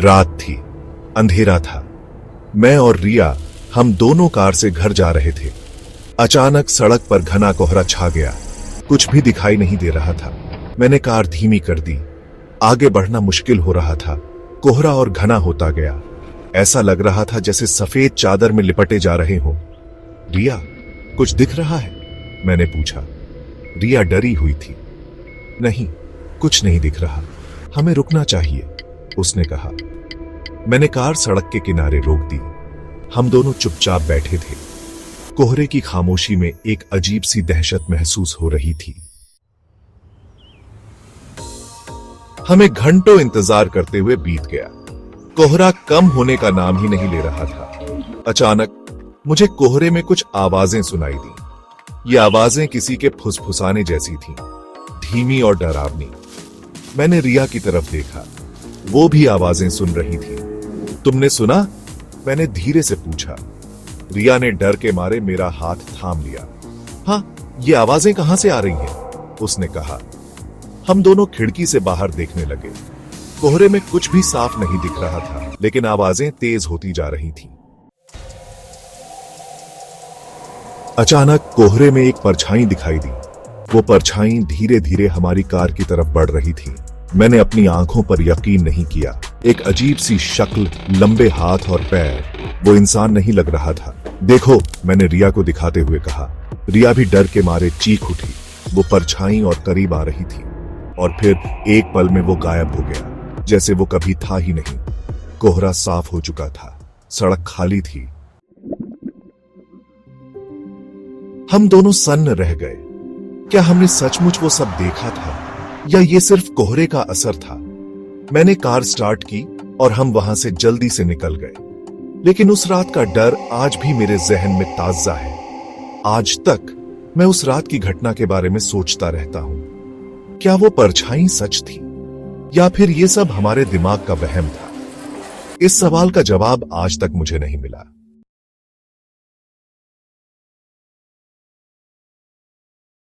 रात थी, अंधेरा था। मैं और रिया हम दोनों कार से घर जा रहे थे। अचानक सड़क पर घना कोहरा छा गया। कुछ भी दिखाई नहीं दे रहा था। मैंने कार धीमी कर दी। आगे बढ़ना मुश्किल हो रहा था। कोहरा और घना होता गया। ऐसा लग रहा था जैसे सफेद चादर में लिपटे जा रहे हो। रिया, कुछ दिख रहा है? मैंने पूछा। रिया डरी हुई थी। नहीं, कुछ नहीं दिख रहा, हमें रुकना चाहिए, उसने कहा। मैंने कार सड़क के किनारे रोक दी। हम दोनों चुपचाप बैठे थे। कोहरे की खामोशी में एक अजीब सी दहशत महसूस हो रही थी। हमें घंटों इंतजार करते हुए बीत गया। कोहरा कम होने का नाम ही नहीं ले रहा था। अचानक मुझे कोहरे में कुछ आवाजें सुनाई दी। ये आवाजें किसी के फुसफुसाने जैसी थीं, धीमी और डरावनी। मैंने रिया की तरफ देखा, वो भी आवाजें सुन रही थी। तुमने सुना? मैंने धीरे से पूछा। रिया ने डर के मारे मेरा हाथ थाम लिया। हाँ, ये आवाजें कहां से आ रही हैं? उसने कहा। हम दोनों खिड़की से बाहर देखने लगे। कोहरे में कुछ भी साफ नहीं दिख रहा था, लेकिन आवाजें तेज होती जा रही थीं। अचानक कोहरे में एक परछाई दिखाई दी। वो परछाई धीरे धीरे हमारी कार की तरफ बढ़ रही थी। मैंने अपनी आंखों पर यकीन नहीं किया। एक अजीब सी शक्ल, लंबे हाथ और पैर। वो इंसान नहीं लग रहा था। देखो, मैंने रिया को दिखाते हुए कहा। रिया भी डर के मारे चीख उठी। वो परछाई और करीब आ रही थी और फिर एक पल में वो गायब हो गया, जैसे वो कभी था ही नहीं। कोहरा साफ हो चुका था, सड़क खाली थी। हम दोनों सन्न रह गए। क्या हमने सचमुच वो सब देखा था या ये सिर्फ कोहरे का असर था? मैंने कार स्टार्ट की और हम वहां से जल्दी से निकल गए। लेकिन उस रात का डर आज भी मेरे जहन में ताजा है। आज तक मैं उस रात की घटना के बारे में सोचता रहता हूं। क्या वो परछाई सच थी या फिर ये सब हमारे दिमाग का वहम था? इस सवाल का जवाब आज तक मुझे नहीं मिला।